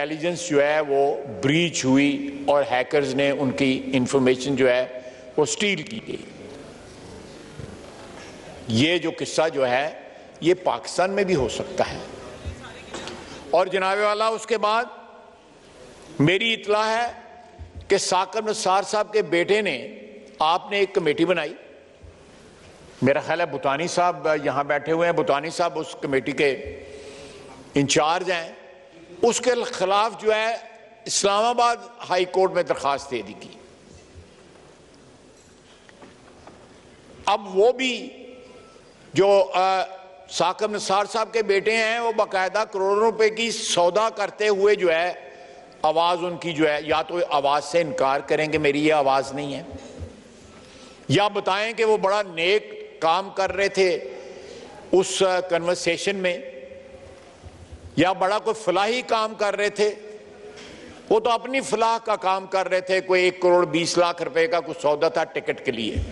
Intelligence जो है वो ब्रीच हुई और हैकर्स ने उनकी इंफॉर्मेशन जो है वो स्टील की गई। ये जो किस्सा जो है ये पाकिस्तान में भी हो सकता है। और जनाबे वाला उसके बाद मेरी इत्तला है कि साकिब नसार साहब के बेटे ने आपने एक कमेटी बनाई, मेरा ख्याल है बुतानी साहब यहां बैठे हुए हैं, बुतानी साहब उस कमेटी के इंचार्ज हैं, उसके खिलाफ जो है इस्लामाबाद हाई कोर्ट में दरखास्त दे दी गई। अब वो भी जो साकिब नसार साहब के बेटे हैं वो बाकायदा करोड़ों रुपए की सौदा करते हुए जो है आवाज उनकी जो है या तो आवाज से इनकार करेंगे मेरी ये आवाज नहीं है, या बताएं कि वो बड़ा नेक काम कर रहे थे उस कन्वर्सेशन में, या बड़ा कोई फलाही काम कर रहे थे। वो तो अपनी फलाह का काम कर रहे थे, कोई 1 करोड़ 20 लाख रुपए का कुछ सौदा था टिकट के लिए,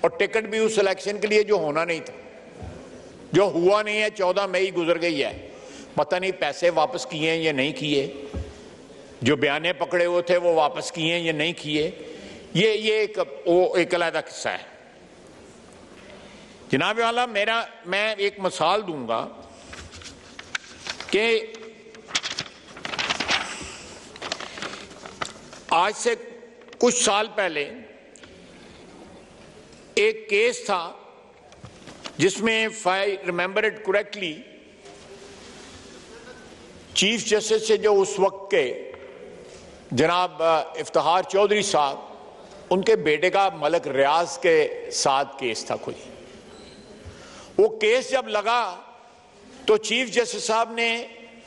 और टिकट भी उस इलेक्शन के लिए जो होना नहीं था, जो हुआ नहीं है। 14 मई गुजर गई है, पता नहीं पैसे वापस किए या नहीं किए, जो बयाने पकड़े हुए थे वो वापस किए या नहीं किए। ये एक अलग किस्सा है। जनाब वाला मैं एक मिसाल दूंगा कि आज से कुछ साल पहले एक केस था जिसमें, if I remember it correctly, chief justice से जो उस वक्त के जनाब इफ्तिखार चौधरी साहब, उनके बेटे का मलक रियाज के साथ केस था कोई। वो केस जब लगा तो चीफ जस्टिस साहब ने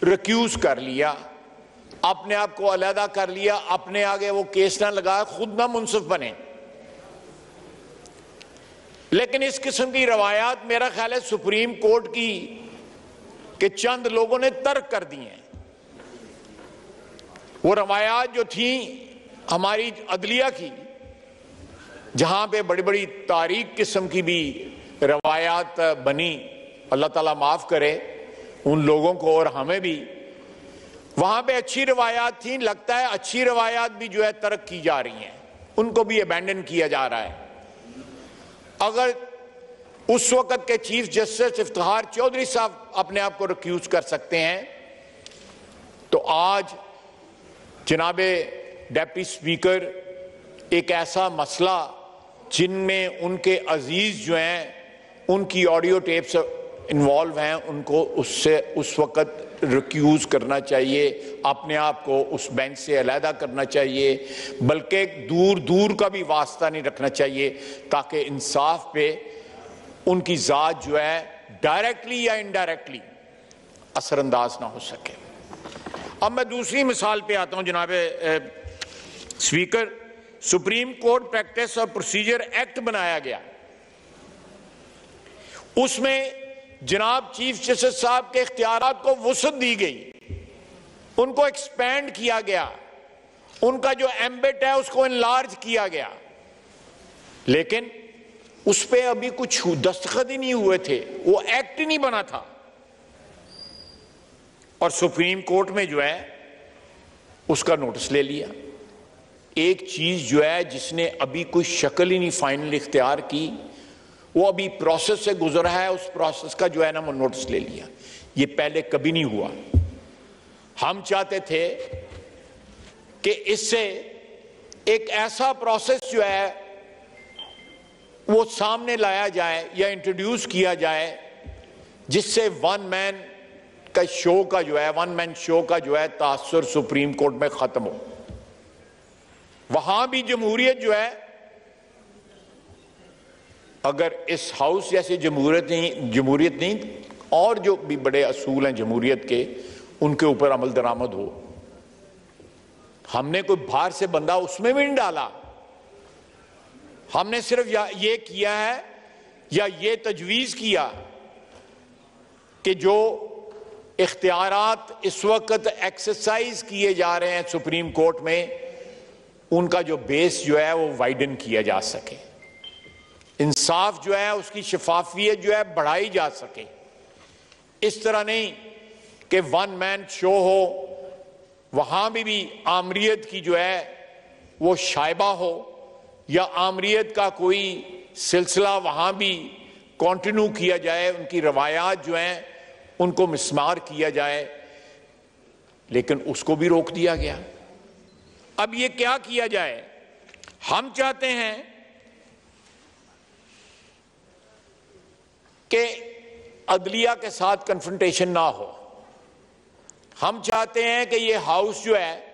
रिक्यूज कर लिया, अपने आप को अलहदा कर लिया, अपने आगे वो केस ना लगा, खुद ना मुंसिफ बने। लेकिन इस किस्म की रवायात मेरा ख्याल है सुप्रीम कोर्ट की के चंद लोगों ने तर्क कर दी हैं। वो रवायात जो थी हमारी अदलिया की, जहां पे बड़ी बड़ी तारीख किस्म की भी रवायात बनी, अल्लाह ताला माफ करे उन लोगों को और हमें भी, वहां पे अच्छी रवायात थी। लगता है अच्छी रवायात भी जो है तर्क की जा रही हैं, उनको भी अबैंडन किया जा रहा है। अगर उस वक्त के चीफ जस्टिस इफ्तिखार चौधरी साहब अपने आप को रिक्यूज कर सकते हैं, तो आज जनाबे डेप्टी स्पीकर एक ऐसा मसला जिनमें उनके अजीज जो हैं, उनकी ऑडियो टेप्स इन्वॉल्व हैं, उनको उससे उस वक्त रिक्यूज करना चाहिए, अपने आप को उस बेंच से अलहदा करना चाहिए, बल्कि दूर दूर का भी वास्ता नहीं रखना चाहिए, ताकि इंसाफ पे उनकी जात जो है डायरेक्टली या इनडायरेक्टली असरअंदाज ना हो सके। अब मैं दूसरी मिसाल पे आता हूं जनाब स्पीकर। सुप्रीम कोर्ट प्रैक्टिस और प्रोसीजर एक्ट बनाया गया, उसमें जनाब चीफ जस्टिस साहब के इख्तियारात को वुसअत दी गई, उनको एक्सपेंड किया गया, उनका जो एम्बिट है उसको इनलार्ज किया गया, लेकिन उस पर अभी कुछ दस्तखत ही नहीं हुए थे, वो एक्ट ही नहीं बना था। और सुप्रीम कोर्ट में जो है उसका नोटिस ले लिया। एक चीज जो है जिसने अभी कोई शक्ल ही नहीं फाइनल इख्तियार की, वो अभी प्रोसेस से गुजरा है, उस प्रोसेस का जो है ना वो नोटिस ले लिया। ये पहले कभी नहीं हुआ। हम चाहते थे कि इससे एक ऐसा प्रोसेस जो है वो सामने लाया जाए या इंट्रोड्यूस किया जाए जिससे वन मैन शो का जो है तासुर सुप्रीम कोर्ट में खत्म हो। वहां भी जमहूरियत जो है, अगर इस हाउस जैसे जमहूरियत नहीं और जो भी बड़े असूल हैं जमहूरियत के, उनके ऊपर अमल दरामद हो। हमने कोई बाहर से बंदा उसमें भी नहीं डाला, हमने सिर्फ ये किया है या ये तजवीज किया कि जो इख्तियारात इस वक्त एक्सरसाइज किए जा रहे हैं सुप्रीम कोर्ट में, उनका जो बेस जो है वो वाइडन किया जा सके, इंसाफ जो है उसकी शफाफियत जो है बढ़ाई जा सके। इस तरह नहीं कि वन मैन शो हो वहां भी आमरीत की जो है वो शायबा हो या आमरीत का कोई सिलसिला वहां भी कंटिन्यू किया जाए, उनकी रवायात जो हैं उनको मिसमार किया जाए, लेकिन उसको भी रोक दिया गया। अब ये क्या किया जाए? हम चाहते हैं कि अदलिया के साथ कन्फ्रंटेशन ना हो। हम चाहते हैं कि ये हाउस जो है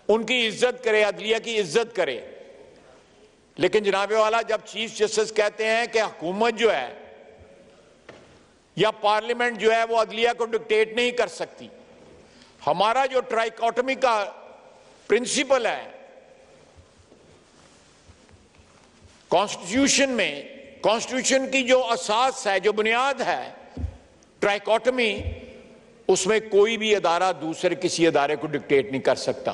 उनकी इज्जत करे, अदलिया की इज्जत करे। लेकिन जनाबे वाला, जब चीफ जस्टिस कहते हैं कि हुकूमत जो है या पार्लियामेंट जो है वो अदलिया को डिक्टेट नहीं कर सकती, हमारा जो ट्राइकोटमी का प्रिंसिपल है कॉन्स्टिट्यूशन में, कॉन्स्टिट्यूशन की जो असास है, जो बुनियाद है ट्राइकोटमी, उसमें कोई भी अदारा दूसरे किसी अदारे को डिक्टेट नहीं कर सकता,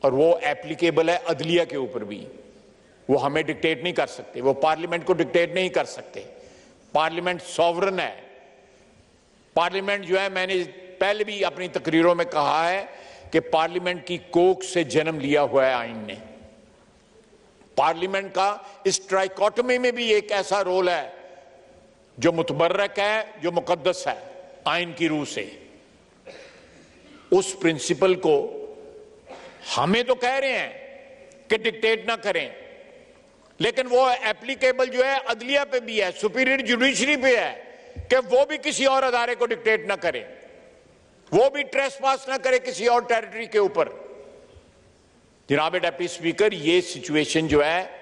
और वो एप्लीकेबल है अदलिया के ऊपर भी। वो हमें डिक्टेट नहीं कर सकते, वो पार्लियामेंट को डिक्टेट नहीं कर सकते। पार्लियामेंट सॉवरन है। पार्लियामेंट जो है, मैंने पहले भी अपनी तकरीरों में कहा है कि पार्लियामेंट की कोख से जन्म लिया हुआ है आइन ने। पार्लियामेंट का इस ट्राइकोटमी में भी एक ऐसा रोल है जो मुतबर्रक है, जो मुकद्दस है आइन की रूह से। उस प्रिंसिपल को हमें तो कह रहे हैं कि डिक्टेट ना करें, लेकिन वो एप्लीकेबल जो है अदलिया पे भी है, सुपीरियर जुडिशरी पे है कि वो भी किसी और अदारे को डिक्टेट ना करे, वो भी ट्रेसपास ना करे किसी और टेरिटरी के ऊपर। जनाब डेप्टी स्पीकर, ये सिचुएशन जो है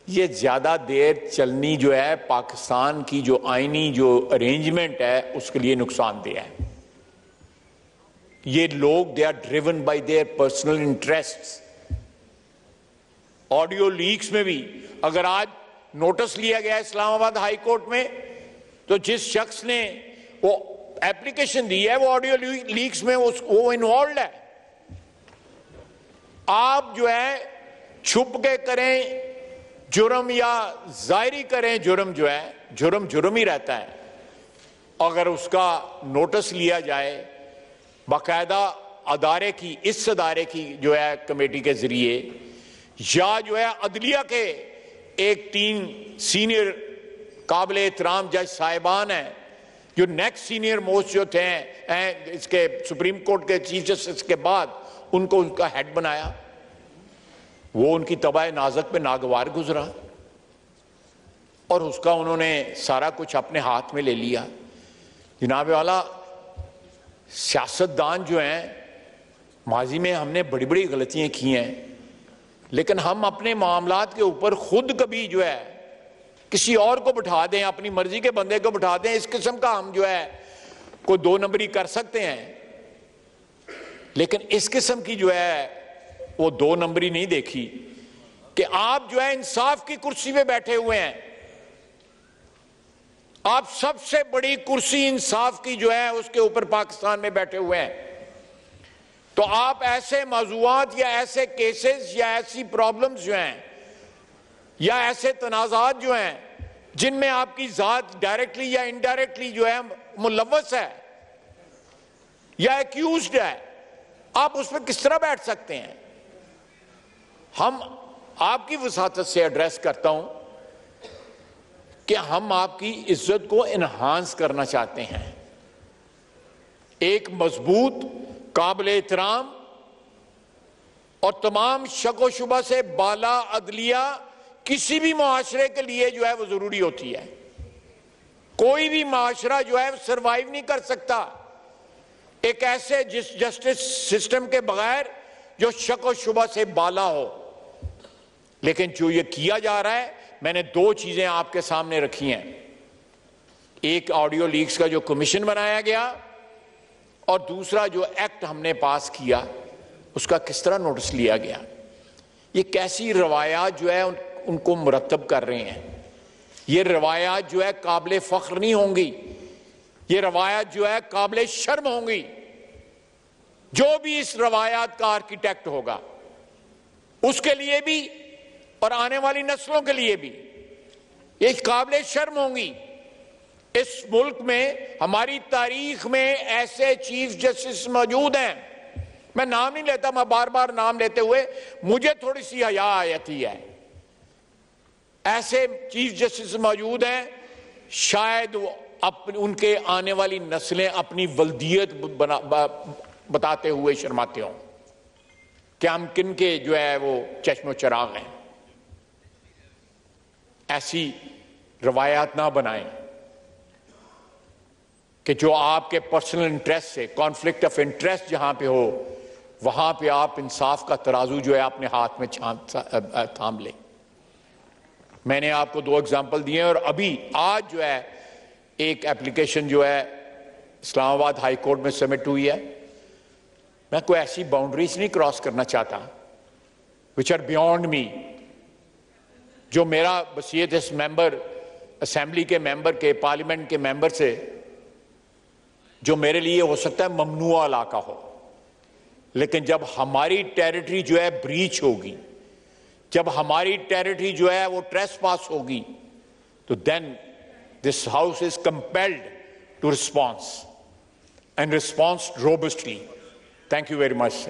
ये ज्यादा देर चलनी जो है पाकिस्तान की जो आईनी जो अरेंजमेंट है उसके लिए नुकसानदेह है। ये लोग they are driven by their personal interests. Audio leaks में भी अगर आज नोटिस लिया गया इस्लामाबाद हाई कोर्ट में, तो जिस शख्स ने वो एप्लीकेशन दी है वो ऑडियो लीक्स में वो इन्वॉल्व है। आप जो है छुप के करें जुर्म या जाहिरी करें जुर्म, जो है जुर्म जुर्म ही रहता है। अगर उसका नोटिस लिया जाए बाकायदा अदारे की, इस अदारे की जो है कमेटी के जरिए, या जो है अदलिया के एक 3 सीनियर काबिल एहतराम जज साहिबान हैं जो नेक्स्ट सीनियर मोस्ट जो थे इसके सुप्रीम कोर्ट के चीफ जस्टिस के बाद, उनको उनका हेड बनाया। वो उनकी तबाह नाजक पे नागवार गुजरा और उसका उन्होंने सारा कुछ अपने हाथ में ले लिया। जनाब वाला, सियासतदान जो हैं, माजी में हमने बड़ी बड़ी गलतियां की हैं, लेकिन हम अपने मामलात के ऊपर खुद कभी जो है किसी और को बिठा दें, अपनी मर्जी के बंदे को बिठा दें, इस किस्म का हम जो है कोई 2 नंबरी कर सकते हैं। लेकिन इस किस्म की जो है वो 2 नंबरी नहीं देखी कि आप जो है इंसाफ की कुर्सी पे बैठे हुए हैं। आप सबसे बड़ी कुर्सी इंसाफ की जो है उसके ऊपर पाकिस्तान में बैठे हुए हैं, तो आप ऐसे मौजूआत या ऐसे केसेस या ऐसी प्रॉब्लम्स जो हैं या ऐसे तनाज़ात जो हैं जिनमें आपकी जात डायरेक्टली या इनडायरेक्टली जो है मुलव्वस है या एक्यूज्ड है, आप उस पर किस तरह बैठ सकते हैं? हम आपकी वसातत से एड्रेस करता हूं कि हम आपकी इज्जत को एनहांस करना चाहते हैं। एक मजबूत, काबिल एहतराम और तमाम शक व शुबा से बाला अदलिया किसी भी मुआशरे के लिए जो है वो जरूरी होती है। कोई भी मुआशरा जो है सरवाइव नहीं कर सकता एक ऐसे जस्टिस सिस्टम के बगैर जो शक व शुबा से बाला हो। लेकिन जो ये किया जा रहा है, मैंने 2 चीजें आपके सामने रखी हैं। एक ऑडियो लीक्स का जो कमीशन बनाया गया और दूसरा जो एक्ट हमने पास किया उसका किस तरह नोटिस लिया गया। ये कैसी रवायात जो है उनको मुरतब कर रहे हैं। ये रवायात जो है काबिल फख्र नहीं होंगी, ये रवायात जो है काबिल शर्म होंगी। जो भी इस रवायात का आर्किटेक्ट होगा उसके लिए भी और आने वाली नस्लों के लिए भी ये काबिल शर्म होंगी इस मुल्क में हमारी तारीख में ऐसे चीफ जस्टिस मौजूद हैं, मैं नाम नहीं लेता, मैं बार बार नाम लेते हुए मुझे थोड़ी सी हया आती है। ऐसे चीफ जस्टिस मौजूद हैं, शायद उनके आने वाली नस्लें अपनी वल्दियत बताते हुए शर्माते हों कि हम किन के जो है वो चश्मो चिराग हैं। ऐसी रवायात ना बनाएं कि जो आपके पर्सनल इंटरेस्ट से, कॉन्फ्लिक्ट ऑफ इंटरेस्ट जहां पे हो, वहां पे आप इंसाफ का तराजू जो है अपने हाथ में थाम लें। मैंने आपको 2 एग्जाम्पल दिए और अभी आज जो है एक एप्लीकेशन जो है इस्लामाबाद हाई कोर्ट में सबमिट हुई है। मैं कोई ऐसी बाउंड्रीज नहीं क्रॉस करना चाहता विच आर बियॉन्ड मी। जो मेरा वसीयत इस मेंबर, असेंबली के मेंबर के, पार्लियामेंट के मेंबर से जो मेरे लिए हो सकता है ममनुआ इलाका हो, लेकिन जब हमारी टेरिटरी जो है ब्रीच होगी, जब हमारी टेरिटरी जो है वो ट्रेसपास होगी, तो then this house is compelled to response and response robustly. Thank you very much.